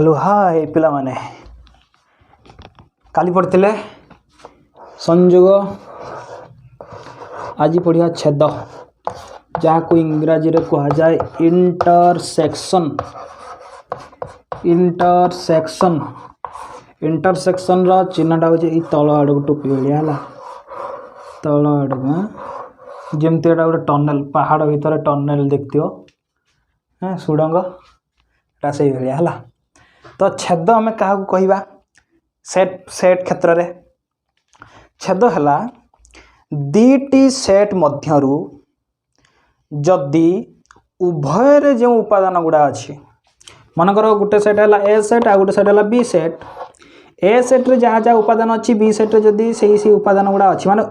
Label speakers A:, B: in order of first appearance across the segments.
A: Hello hi पिला माने काली पढ़ते संयोग आज पढ़िया छेद जहाँ को इंग्राजी रे कहा जाए इंटरसेक्शन। इंटरसेक्शन इंटरसेक्शन रा चिन्हटा हो तल आड़ टोपी भाया है तल आड़ जमती एटा गोटे टनेल पहाड़ भितर टनेल देखियो हाँ सुड़ंग एटा से भाया है। तो छेद आम क्या कहवा सेट सेट क्षेत्र में छेद है दीटी सेट मध्यरु जदि उभय जो उपादान गुड़ा अच्छी मनकर गोटे सेट है ए सेट आ गोटे सेट है बी सेट ए सेट रे जहाँ जहाँ उपादान अच्छी बी सेट रे जदि से उपादान गुड़ा अच्छी माने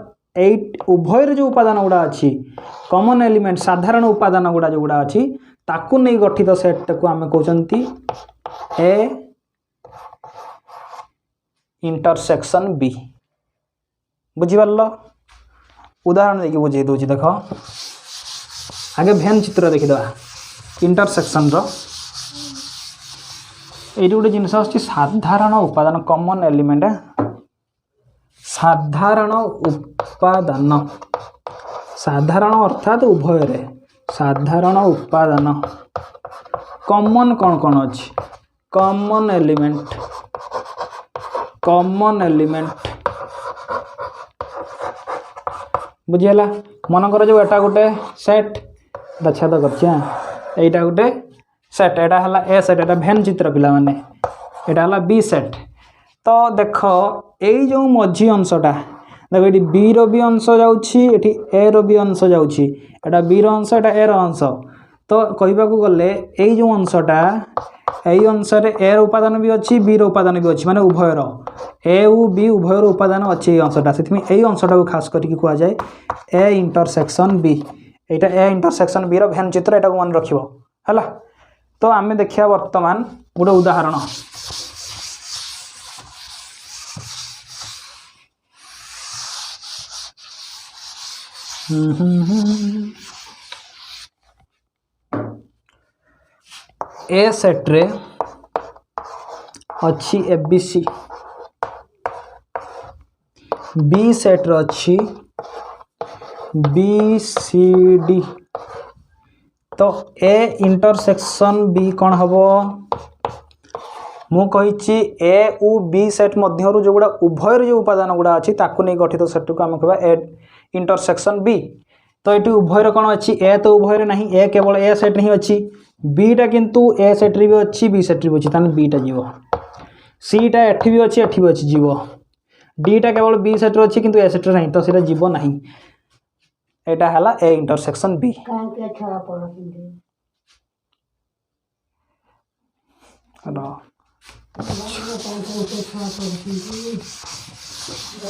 A: एट उभय जो उपादान गुड़ा अच्छी कॉमन एलिमेंट साधारण उपादान गुड़ा जो गुड़ा अच्छी ताकू नहीं गठित सेट को आम कहते ए इंटरसेक्शन बी बुझीपार उदाहरण देखिए बुझे दूसरी देख आगे भेन चित्र देखीद इंटरसेक्शन ये गोटे जिनस साधारण उपादान कॉमन एलिमेंट साधारण उपादान साधारण अर्थात उभय रे साधारण उपादान कॉमन कौन कौन अच्छी कॉमन एलिमेंट बुझीगला मनकर जो एटा गोटे सेट छेद कर एटा गोटे सेट एटा हला ए सेट एटा भेन चित्र पिला माने एटा हला बी सेट। तो देख यही जो मझी अंशटा देख ये बी रो भी अंश जाउछि एठी ए रो भी अंश जाउछि एटा बी रो अंश एटा ए रो अंश। तो कहबा को गले यही जो अंशटा यही अनुसार ए उपादान भी अच्छी बी उपादान भी अच्छी माने उभयर ए उ बी उभयर उपादान अच्छी अंशटा से यही अंशटा को खास करके कह जाए ए इंटरसेक्शन बी एटा ए इंटरसेक्शन बी रो भेन चित्र एटा को मन रखिबो हला। तो आमे देखिया वर्तमान गोटे उदाहरण ए सेट रे अच्छी A B C B set रे अच्छी बी सी डी। तो ए इंटरसेक्शन बी कौन हम मु कही ए उ बी सेट मध्यरु जो गुड़ा उभयर जो उपादान गुड़ा अच्छी ताकू नहीं गठित सेट को आम कह ए इंटरसेक्शन बी। तो ये उभयर कौन अच्छी ए तो उभयर नहीं ए केवल ए सेट ही अच्छी बीटा किंतु ए सेट रे भी अच्छी बी सेट रे भी अच्छी तान बीटा जीव सीटा एठी भी अच्छी जीव डीटा केवल बी सेट रे अच्छी किंतु ए सेट रे नहीं तो सीटा जीव नहीं एटा हला ए इंटरसेक्शन बी।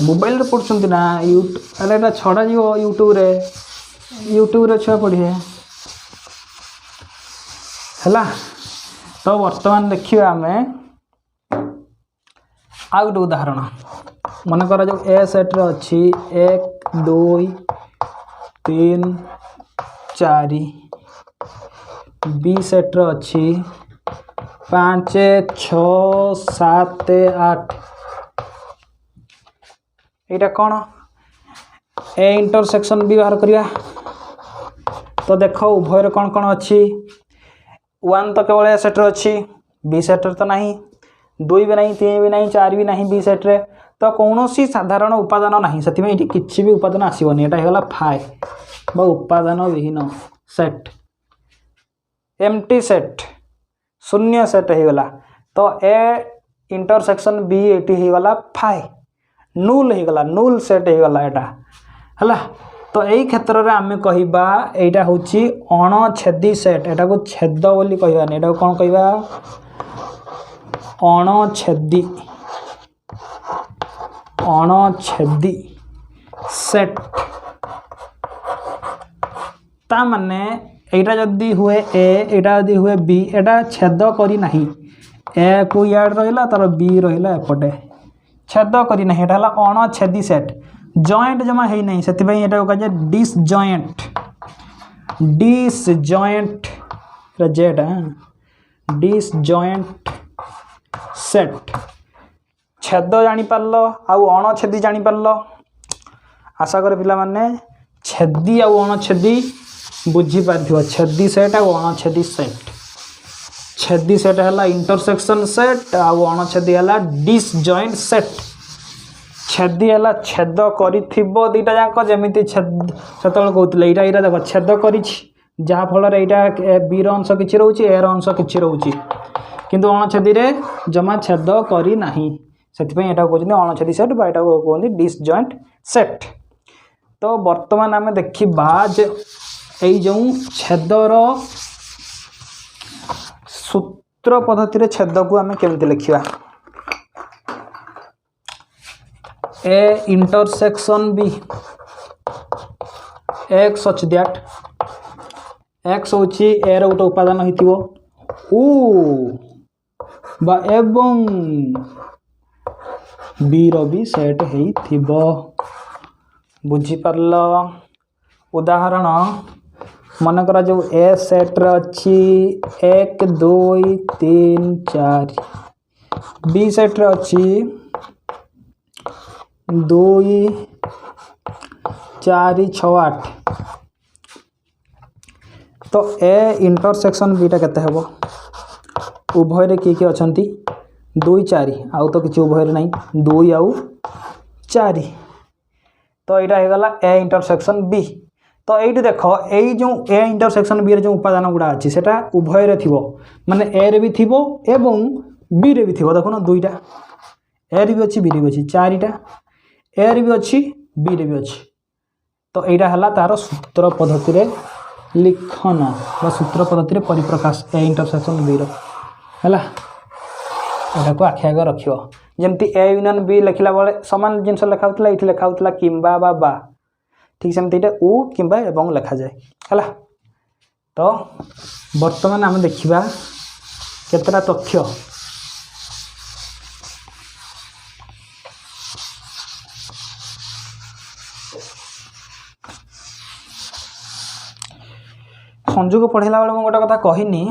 A: मोबाइल रे पढ़छंती ना यूट्यूब एटा छड़ा जीव यूट्यूब रे छुआ पढ़िए हला। तो वर्तमान देखिए आम आ गोटे उदाहरण मन कर जो ए सेट रे अच्छी 1 2 3 4 बी सेट रे अच्छी 5 6 7 8 एटा कौन ए इंटरसेक्शन बी बाहर करिया। तो देख उभय कौन कौन अच्छी 1 तो केवल ए सेट रे अच्छी बी सेट रे तो नहीं 2 भी नहीं 3 भी नहीं 4 भी नहीं बी सेट रे। तो कौन सी साधारण उपादान नहीं से किसी भी उपादान आसबनी एटा होगा फाइ बा उपादान विहीन सेट एम्प्टी सेट शून्य सेट होगा। तो ए इंटरसेक्शन बी ये होगा फाइ नूल होगा नूल सेट होगा एटा हला। तो यही क्षेत्र में आम कहवा यहाँ हूँ अणछेदी सेट एटा को छेद बोली कहवानी एटा कौन कहवा अणछेदी सेट। ता माने एटा जदि हुए ए एटा जदि हुए बी एटा छेद करी नहीं ए को याड रहिला तार बी रहिला एपटे छेद करी नहीं एटा हला अणछेदी सेट जॉइंट जमा है नहीं से कह disjoint disjoint Z disjoint set छेद जानी पारल आउ अणछेदी जानी पारल आशा करे पिला माने छेदी आउ अणछेदी बुझी पारथिबो छेदी सेट आउ अणछेदी सेट छेदी सेट हला इंटरसेक्शन सेट आउ अणछेदी हला डिसजॉइंट सेट छेदी हला छेद करिथिबो दीटा जाक जेमिति छेद सेतल कहउतले इरा इरा देखो छेद करिछि जहा फल रे इटा बी रो अंश किछि रहउछि ए रो अंश किछि रहउछि किंतु अणछेदी रे जमा छेद करी नाही सेति पय एटा कहउछि अणछेदी सेट बा एटा कहउछि डिसजॉइंट सेट। तो वर्तमान आमे देखिबा जे एई जो छेद रो सूत्र पद्धति रे छेद को आमे केमति लिखिबा A intersection B x such that x होची ए रो गोटे उपादान होइतिबो उ बा एवं बी रो भी सेट होइतिबो बुझी पारल। उदाहरण मन करा जो ए सेट रे अछि 1 2 3 4 बी सेट रे अछि 2 4 6 8 तो ए इंटरसेक्शन बीटा केते हेबो उभय रे की अछंती 2 4 आउ तो किछि उभय रे नहीं 2 आउ 4 तो एटा हे गला ए इंटरसेक्शन बी। तो एठी देखो एई जो ए इंटरसेक्शन बी रे जो उपादान गुडा अछि सेटा उभय रे थिबो माने ए रे भी थिबो एवं बी रे भी थिबो देखो ना दुईटा ए रे भी अछि बी रे भी अछि चारिटा ए रे भी अछि बी रे भी अछि। तो एटा हला तार सूत्र पद्धति रे लिखन बा सूत्र पद्धति रे परिप्रकाश ए इंटरसेक्शन बी रो हला एटा को आखि आगे रखियो जेमति ए यूनियन बी लिखला बेले समान जिंस लिखा होतला इथि लिखा होतला किंबा बा ठीक सेमति एटा उ किंबा एवं लिखा जाय हला। तो वर्तमान हम देखिबा केतरा तथ्य संयोग पढ़ेला बेले मैं गोटे कथा कहनी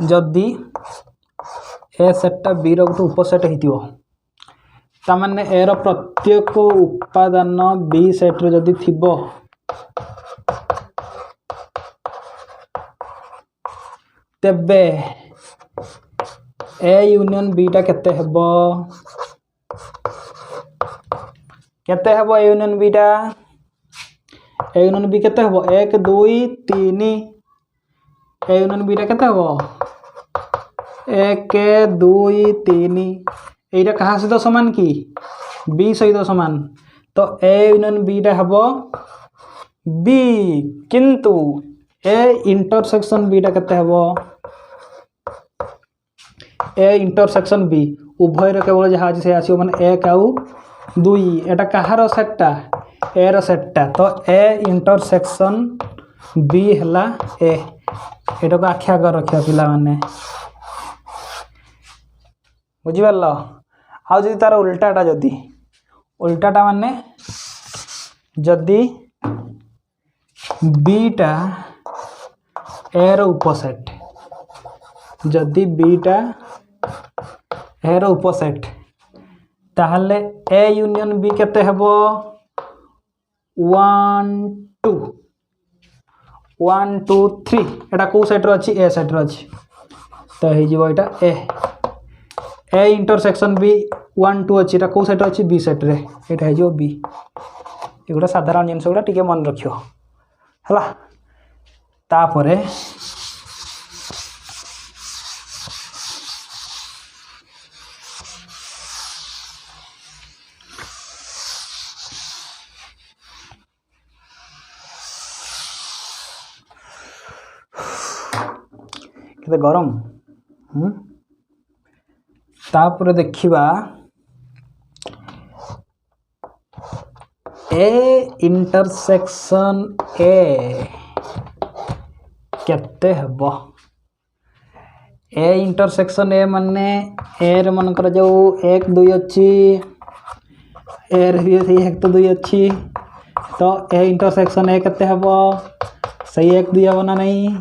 A: जदि ए सेटा बी रो गोटे उपसेट हेतिबो ता माने ए रो प्रत्येक उपादान बी सेट रे जदि थिबो तेबे ए यूनियन बी टा केते हेबो ए यूनियन बी टा ए यूनियन बी केते हबो 1 2 3 ए यूनियन बी टा केते हबो 1 2 3 एटा कहा सहित समान की बी सहित समान। तो ए यूनियन बी टा हबो बी किंतु ए इंटरसेक्शन बी टा केते हबो ए इंटरसेक्शन बी उभय रे केवल जहा से आसीओ माने 1 आउ 2 एटा कहार सेटटा ए रो सेटटा। तो ए इंटरसेक्शन बी हला ए एटा को आख्या कर रखिया पिला माने बुझी परलो। आ जदि तार उल्टाटा माने जदि बीटा ए रो उपसेट जदि बीटा ए रो उपसेट ताहले ए यूनियन बी केते हेबो 1 2 1 2 3 एटा को सेट रो अछि ए सेट रो अछि तो हे जीवो एटा ए इंटरसेक्शन बी 1 2 अछि एटा को सेट रो अछि बी सेट रे एटा हे जीवो बी एगुडा साधारण जिंस गुडा टिके मन रखियो हला। तापरे केते गरम तापर देखिबा ए इंटरसेक्शन ए केते हबो ए इंटरसेक्शन ए माने ए रे मन कर जो 1 2 अछि ए रे भी 1 तो 2 अछि तो ए इंटरसेक्शन ए केते हबो सही 1 2 हबो ना नहीं।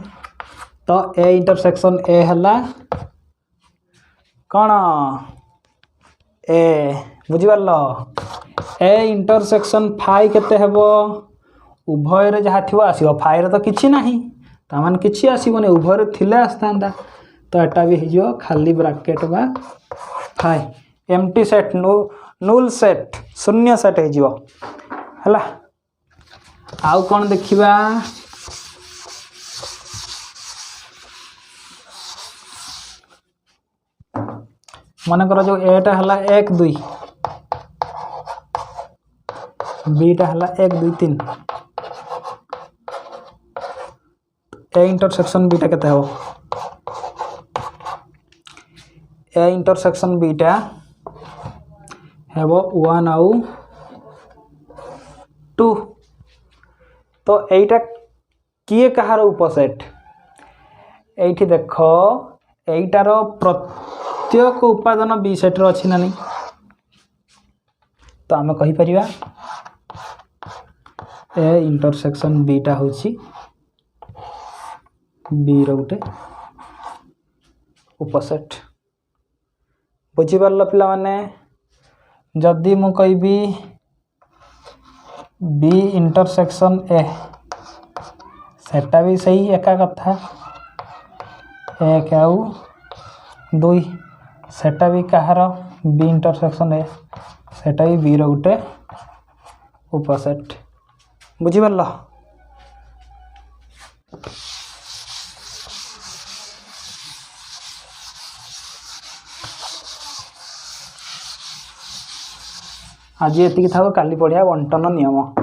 A: तो ए इंटरसेक्शन ए हला कौन ए बुझिपार ए इंटरसेक्शन फाई केते हेबो उभय रे जहा थिबो आसीबो फाई रे तो किछि नाही तामान किछि आसीबोने उभय रे थिले आस्तांदा तो एटा भी हिजो खाली ब्रैकेट बा phi empty set null set शून्य सेट हिजो हला आउ कोन देखिबा मन कर जो एटा हला 1 2 बीटा हला 1 2 3 ए इंटरसेक्शन बीटा केते हो ए इंटरसेक्शन बीटा हेबो 1 आउ 2 तो एटा किए कहार उपसेट एठी देखो एटार प्रत्येक उपादान बी सेट रो अछि ना नहीं तो आम कहि परिबा ए इंटरसेक्शन बीटा होछि बी रो गुटे उपसेट बुझी पारल पिला माने जदि मु कहबी बी इंटरसेक्शन ए सेटा भी सही एका कथा एक आउ 2 सेटा भी कहार बी इंटरसेक्शन ए सेटा भी बी रो गुटे उपसेट बुझी पारल आज ये था काली पढ़िया बंटन नियम।